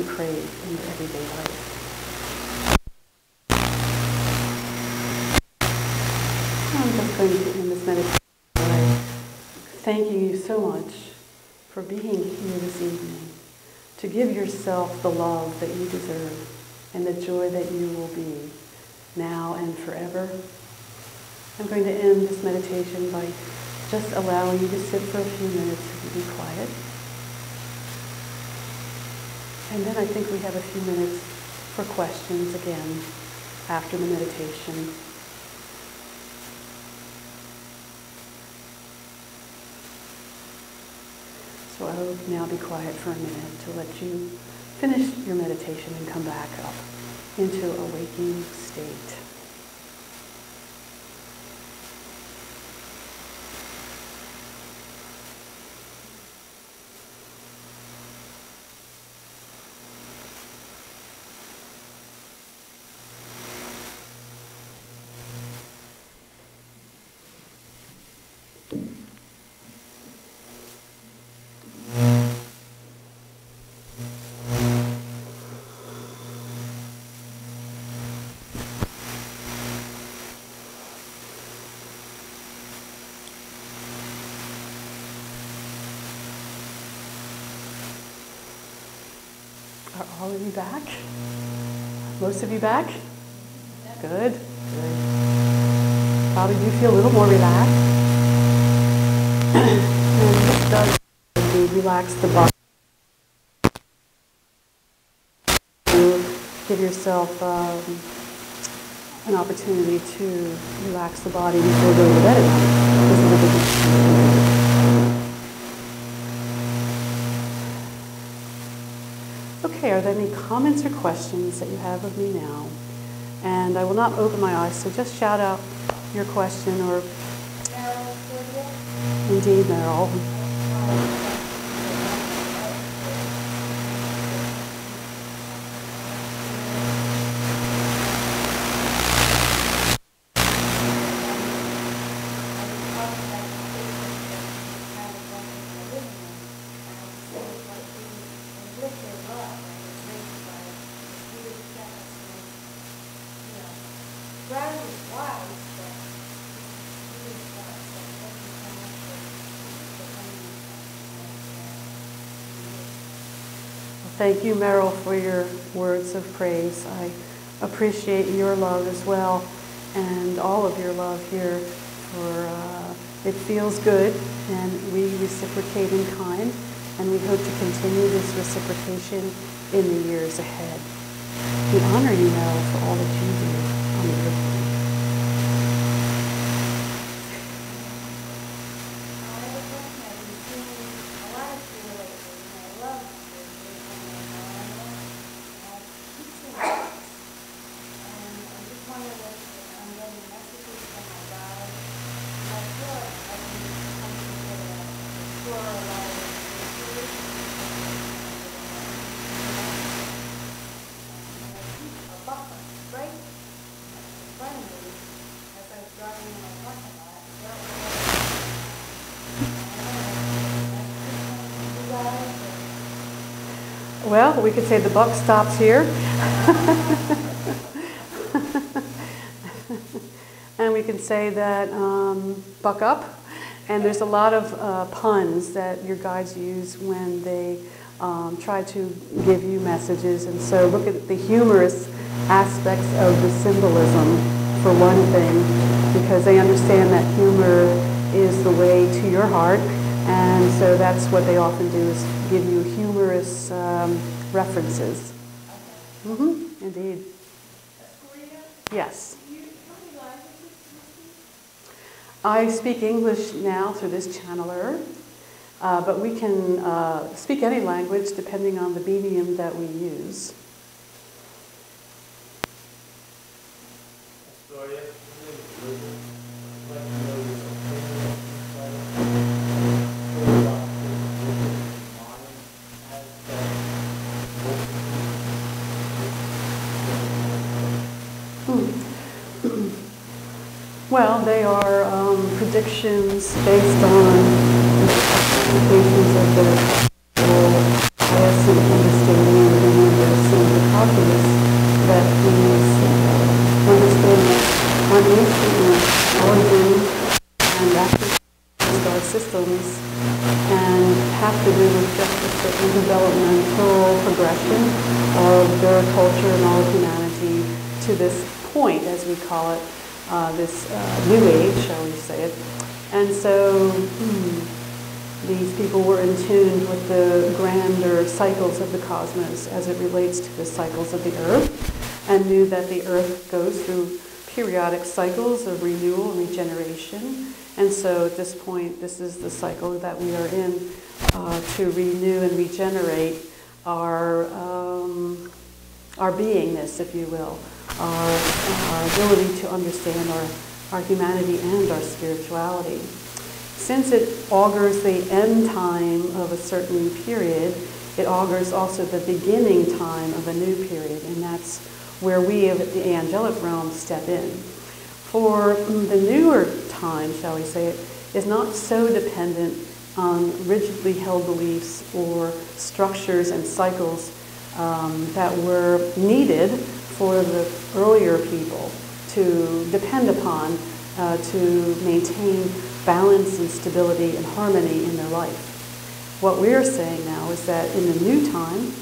you crave in your everyday life. I'm just going to end this meditation by thanking you so much for being here this evening, to give yourself the love that you deserve and the joy that you will be now and forever. I'm going to end this meditation by just allowing you to sit for a few minutes and be quiet. And then I think we have a few minutes for questions again after the meditation. So I will now be quiet for a minute to let you finish your meditation and come back up into a waking state. Are all of you back? Most of you back? Good. Good. Probably do feel a little more relaxed. And this does indeed relax the body. Give yourself an opportunity to relax the body before going to bed at night. Okay, are there any comments or questions that you have of me now? And I will not open my eyes, so just shout out your question or... Indeed, Meryl. Thank you, Meryl, for your words of praise. I appreciate your love as well, and all of your love here. It feels good, and we reciprocate in kind, and we hope to continue this reciprocation in the years ahead. We honor you, Meryl, for all that you do on the earth. Well, we could say the buck stops here. And we can say that buck up. And there's a lot of puns that your guides use when they try to give you messages. And so look at the humorous aspects of the symbolism, for one thing, because they understand that humor is the way to your heart. And so that's what they often do, is give you humorous references. Mm-hmm, indeed. Ascordia? Yes. How many languages do you speak? I speak English now through this channeler, but we can speak any language depending on the medium that we use. Ascordia? Well, they are predictions based on interpretations of the highest understanding of the ancient origin and active star systems, and have to do with just a certain developmental progression of their culture and all of humanity to this point, as we call it, this new age, shall we say it. And so these people were in tune with the grander cycles of the cosmos as it relates to the cycles of the earth, and knew that the earth goes through periodic cycles of renewal and regeneration. And so at this point, this is the cycle that we are in, to renew and regenerate our beingness, if you will, our ability to understand our humanity and our spirituality. Since it augurs the end time of a certain period, it augurs also the beginning time of a new period, and that's where we of the angelic realm step in. For the newer time, shall we say it, is not so dependent on rigidly held beliefs or structures and cycles that were needed for the earlier people to depend upon to maintain balance and stability and harmony in their life. What we're saying now is that in the new time,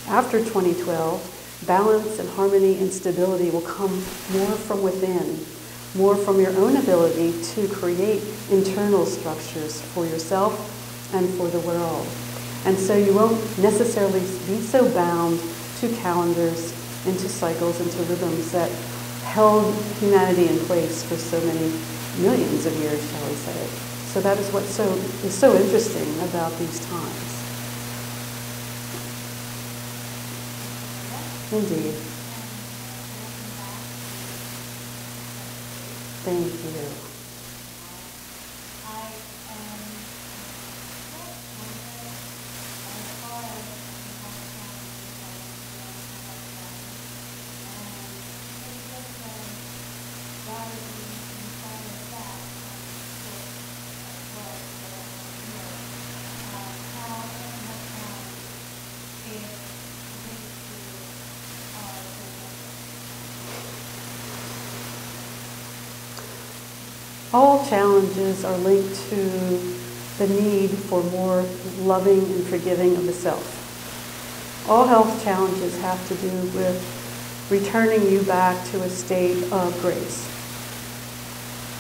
after 2012, balance and harmony and stability will come more from within, more from your own ability to create internal structures for yourself and for the world. And so you won't necessarily be so bound to calendars, into cycles, into rhythms that held humanity in place for so many millions of years, shall we say. So that is what is so interesting about these times. Indeed. Thank you. All challenges are linked to the need for more loving and forgiving of the self. All health challenges have to do with returning you back to a state of grace.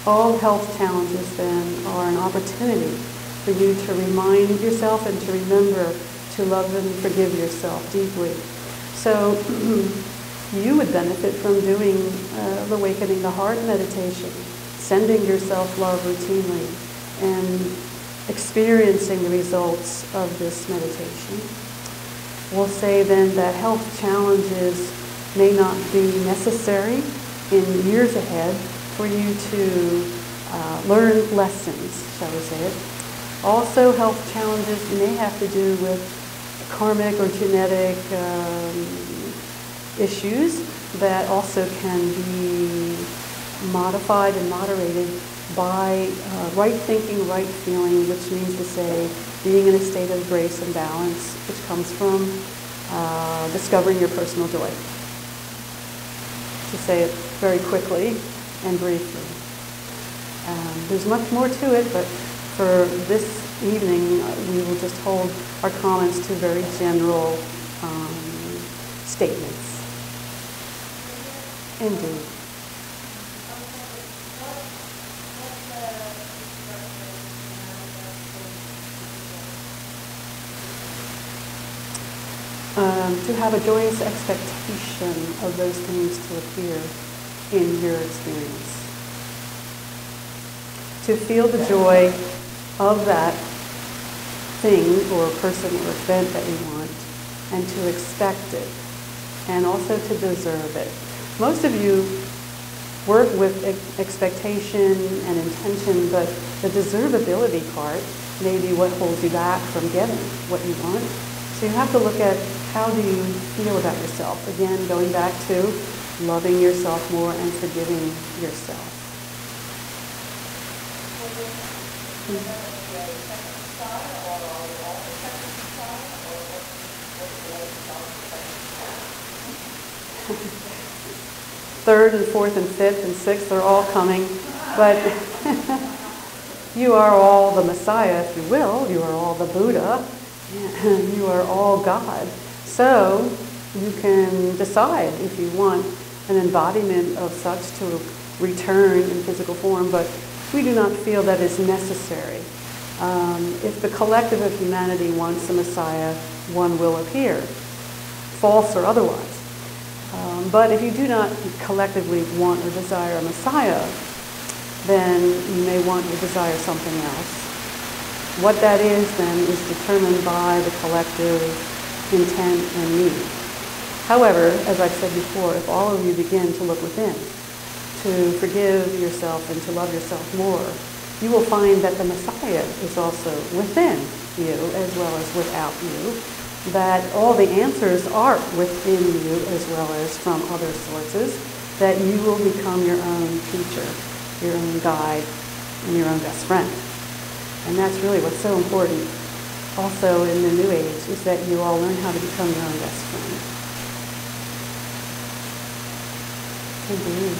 All health challenges then are an opportunity for you to remind yourself and to remember to love and forgive yourself deeply. So you would benefit from doing the Awakening the Heart meditation, sending yourself love routinely, and experiencing the results of this meditation. We'll say then that health challenges may not be necessary in years ahead for you to learn lessons, shall we say it. Also, health challenges may have to do with karmic or genetic issues that also can be modified and moderated by right thinking, right feeling, which means to say being in a state of grace and balance, which comes from discovering your personal joy. To say it very quickly and briefly. There's much more to it, but for this evening, we will just hold our comments to very general statements. Indeed. To have a joyous expectation of those things to appear in your experience. To feel the joy of that thing or person or event that you want, and to expect it, and also to deserve it. Most of you work with expectation and intention, but the deservability part may be what holds you back from getting what you want. So you have to look at how do you feel about yourself. Again, going back to loving yourself more and forgiving yourself. third and fourth and fifth and sixth, they're all coming. But you are all the Messiah, if you will. You are all the Buddha. You are all God. So you can decide if you want an embodiment of such to return in physical form, but we do not feel that is necessary. If the collective of humanity wants a Messiah, one will appear, false or otherwise. But if you do not collectively want or desire a Messiah, then you may want or desire something else. What that is then is determined by the collective intent and need. However, as I've said before, if all of you begin to look within, to forgive yourself and to love yourself more, you will find that the Messiah is also within you as well as without you, that all the answers are within you as well as from other sources, that you will become your own teacher, your own guide, and your own best friend. And that's really what's so important also in the New Age, is that you all learn how to become your own best friend. Indeed.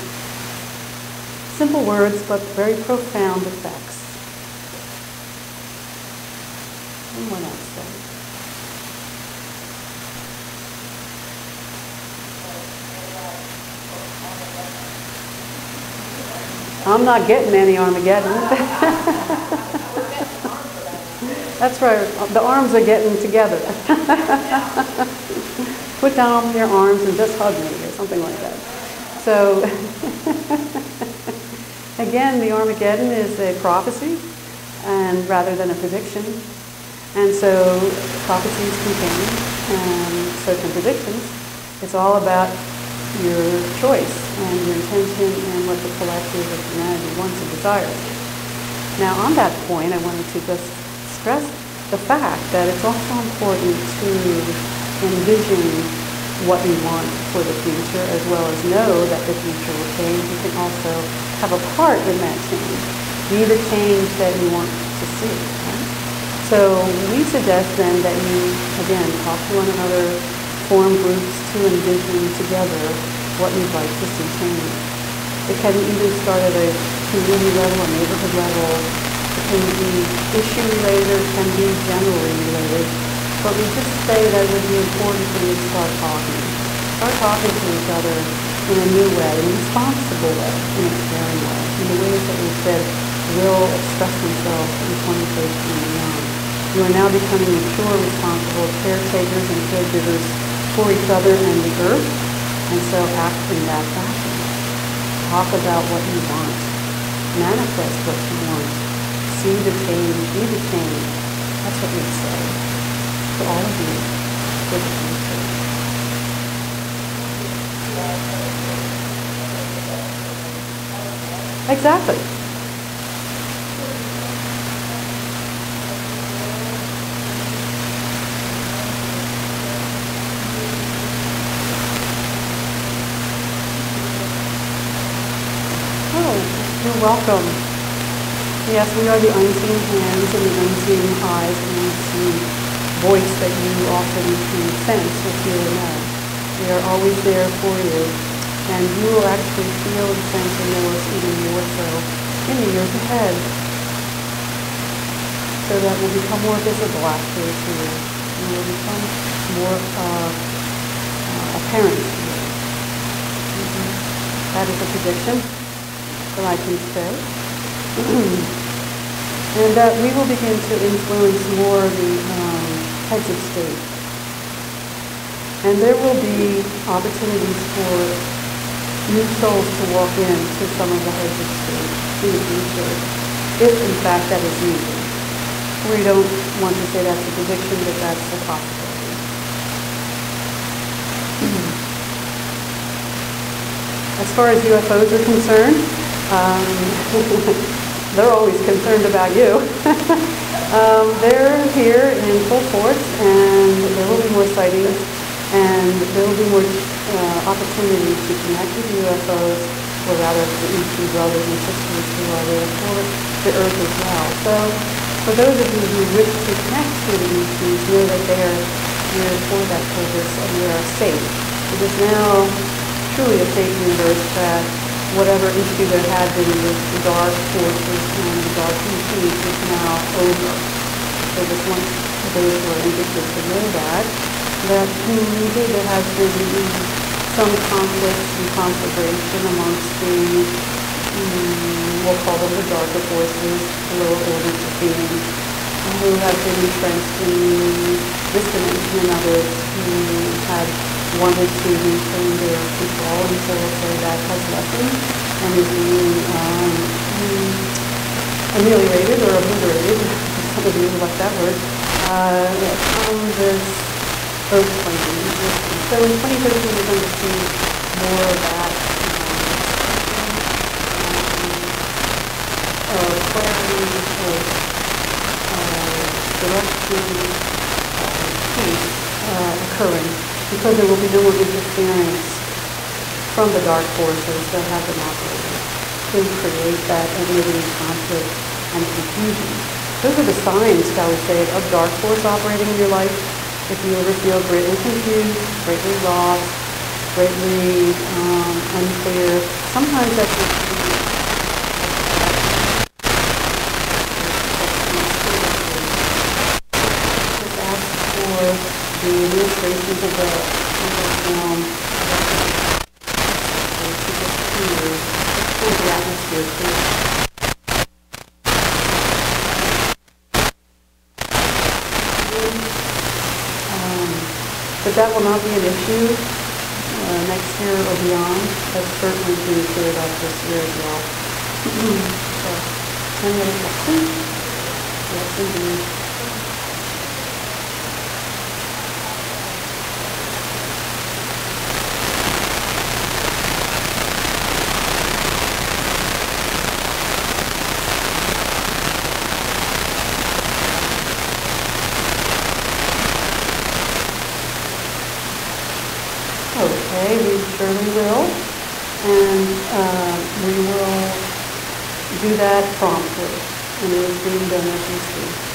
Simple words, but very profound effects. And what else then? I'm not getting any Armageddon. That's right. The arms are getting together. Put down your arms and just hug me or something like that. So, again, the Armageddon is a prophecy, and rather than a prediction. And so prophecies can change, and so can predictions. It's all about your choice and your intention and what the collective of humanity wants and desires. Now, on that point, I wanted to just stress the fact that it's also important to envision what you want for the future, as well as know that the future will change. You can also have a part in that change. Be the change that you want to see. Right? So we suggest then that you, again, talk to one another, form groups to envision together what you'd like to see change. It can either start at a community level, a neighborhood level. It can be issue related, it can be generally related. But we just say that it would be important for you to start talking. Start talking to each other in a new way, in a responsible way, in a caring way, in the ways that we said will express themselves in 2013 and beyond. You are now becoming mature, responsible caretakers and caregivers for each other and the earth, and so act in that fashion. Talk about what you want. Manifest what you want. See the change, be the change. That's what we say to all of you for the future. Exactly. Oh, you're welcome. Yes, we are the unseen hands and the unseen eyes and the unseen voice that you often can sense or feel or know. We are always there for you, and you will actually feel and sense and know us even more so in the years ahead. So that will become more visible actually to you, and will become more apparent to you. That is a prediction that I can say. And that we will begin to influence more the heads of state. And there will be opportunities for new souls to walk into some of the heads of state in the future, if in fact that is needed. We don't want to say that's a prediction, but that's a possibility. As far as UFOs are concerned, they're always concerned about you. They're here in full force, and there will be more sightings, and there will be more opportunities to connect with UFOs, or rather for ET brothers and sisters who are there for the Earth as well. So for those of you who wish to connect to the ETs, know that they are here for that purpose, and they are safe. Because now truly a fake universe, that whatever issue there had been with the dark forces and the dark entities is now over. So just want those who are interested to know that indeed there has been some conflict and conflagration amongst the, we'll call them the darker forces, the lower orders of beings, who have been entrenched in this dimension, and others who had wanted to retain their control, and so we'll say that has lessened and is being ameliorated or obliterated, some of you like that word, from this earth plane. So in 2013 we're going to see more of that clarity of direction, peace occurring, because there will be no more interference from the dark forces that have been operating to create that enmity, conflict, and confusion. Those are the signs, shall we say, of dark force operating in your life. If you ever feel greatly confused, greatly lost, greatly unclear, sometimes that's just ask for the administration of the realm to just clear the atmosphere clear. But that will not be an issue next year or beyond. That's certainly being cleared up this year as well. So, any other questions? Yes, indeed. Okay, we surely will, and we will do that promptly, and it is being done as we speak.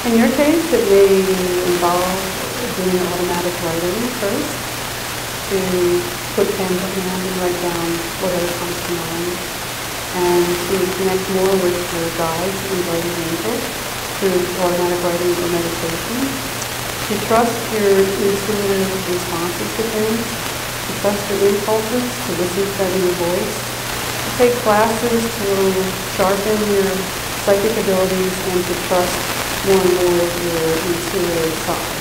In your case, it may involve doing automatic writing first, to put pen to hand and write down whatever comes to mind, and to connect more with your guides and guardian angels through automatic writing or meditation, to trust your intuitive responses to things, to trust your impulses, to listen to that inner voice, to take classes to sharpen your psychic abilities, and to trust more and more of your intuitive side.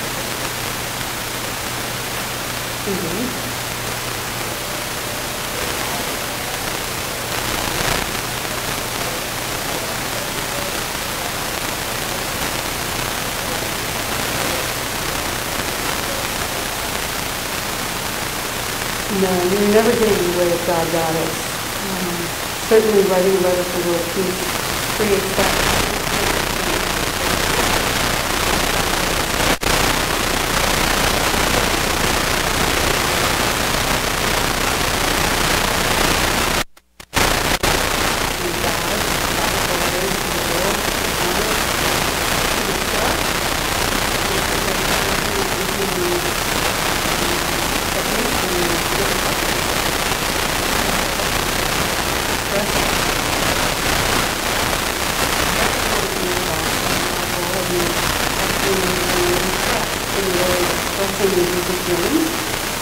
No, you're never getting in the way of God Goddess. Certainly writing a letter for world peace creates that.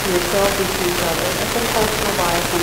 Yourself and to each other. That's a cultural bias on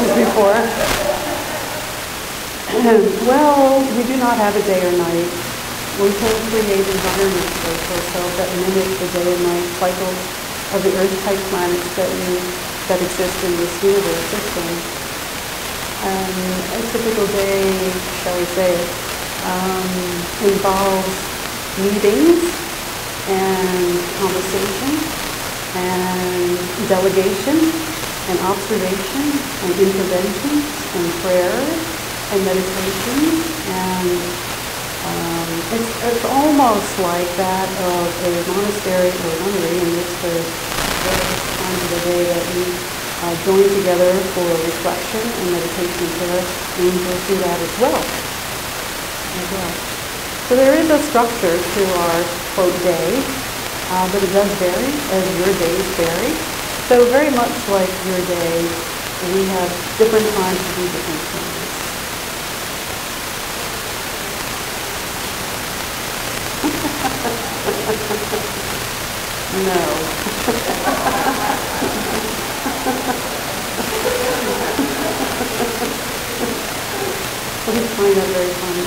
as before. Well, we do not have a day or night. We can create environments for ourselves that mimic the day and night cycles of the Earth-type planets that exist in this universe system. A typical day, shall we say, involves meetings and conversation and delegation and observation and intervention and prayer and meditation, and it's almost like that of a monastery or nunnery in which there's various times of the day that we join together for reflection and meditation and prayer. Angels do that as well. So there is a structure to our, quote, day, but it does vary as your days vary. So very much like your day, we have different times to do different things. No. We find that very funny.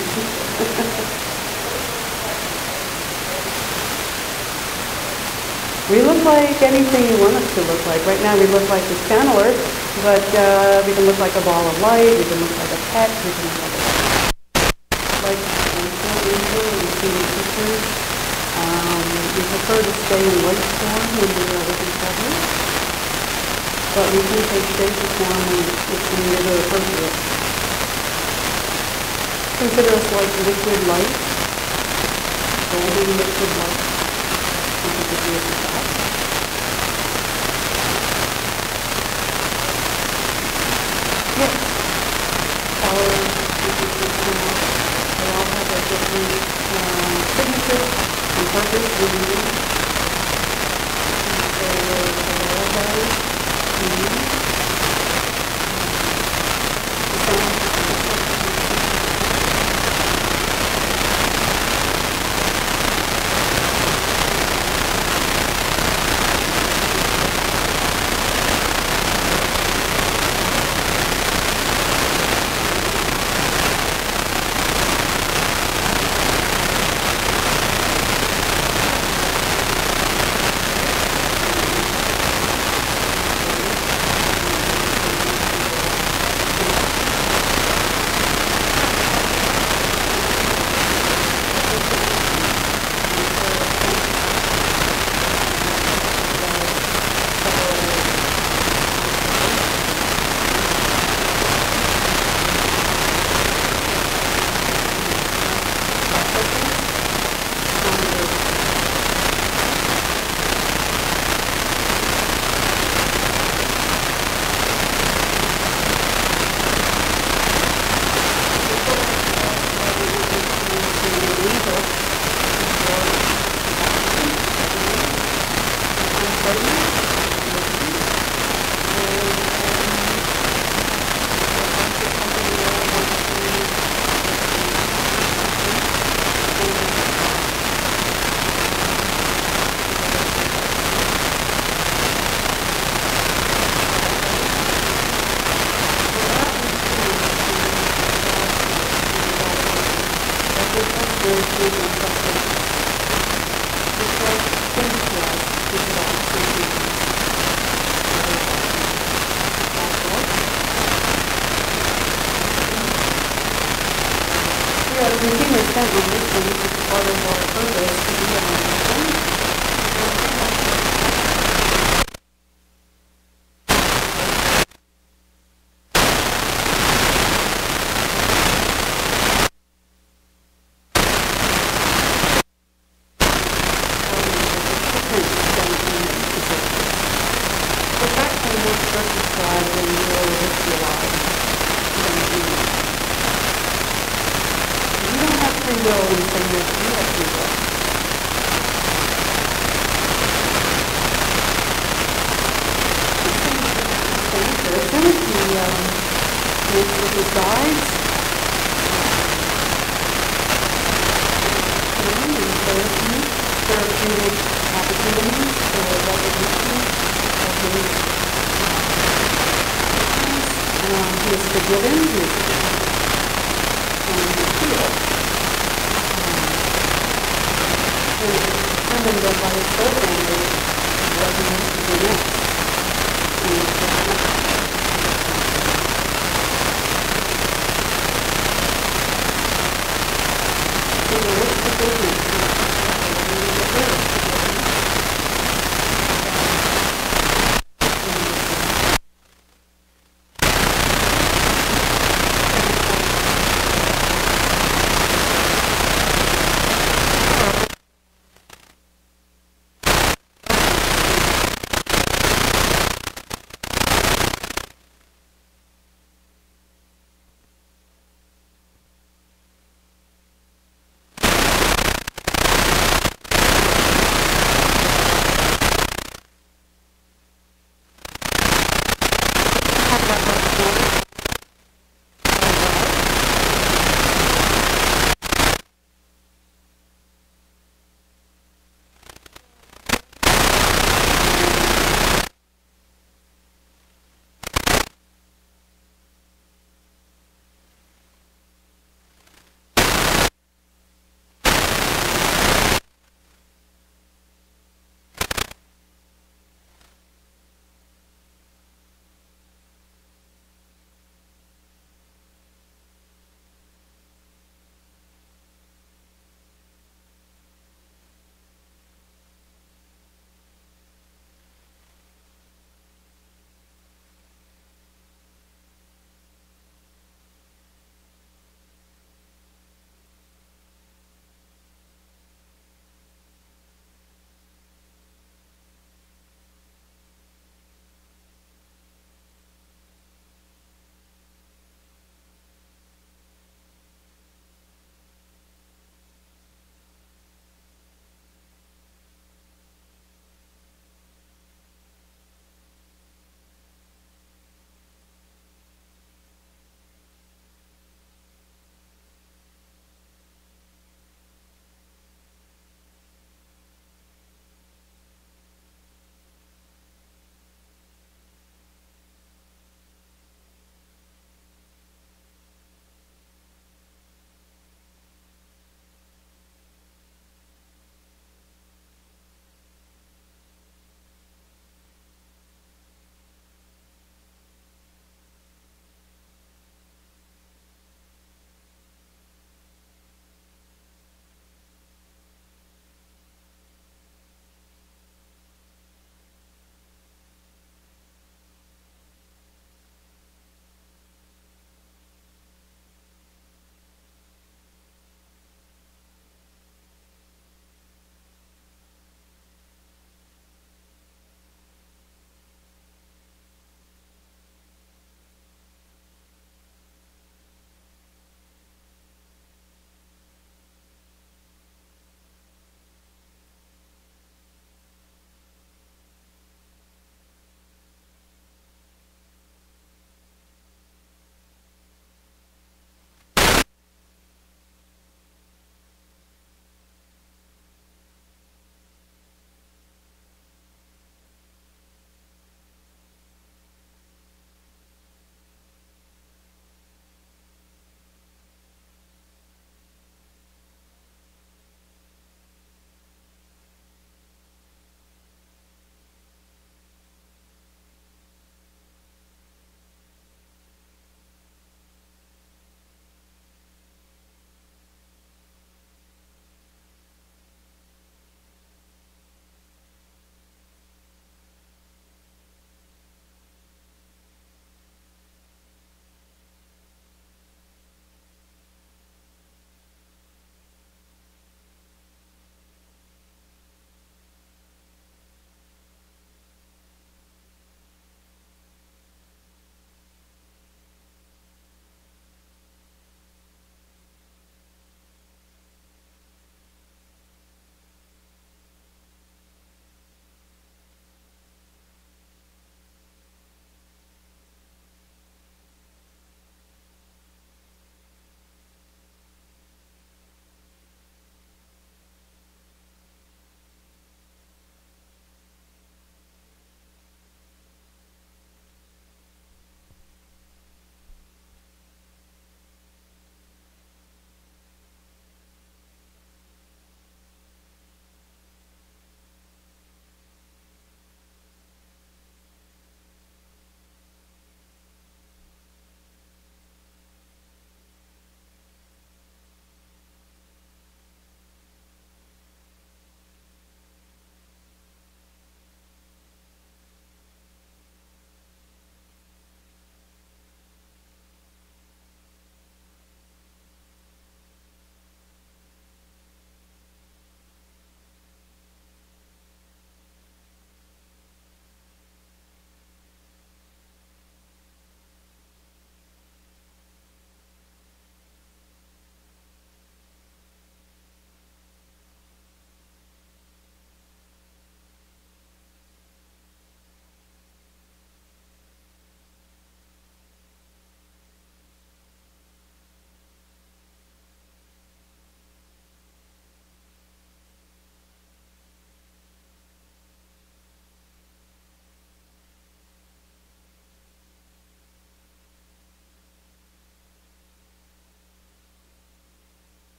We look like anything you want us to look like. Right now we look like this channeler, but we can look like a ball of light, we can look like a pet, we can look like angel and seeing pictures. We prefer to stay in light form when we are with each other, but we can take shape or form when it's needed or appropriate. Consider us like liquid light, golden liquid light. Yes. They all have a different signature and purpose and meaning. So all those meaning. forgiven, you're healed. And determined that by His birth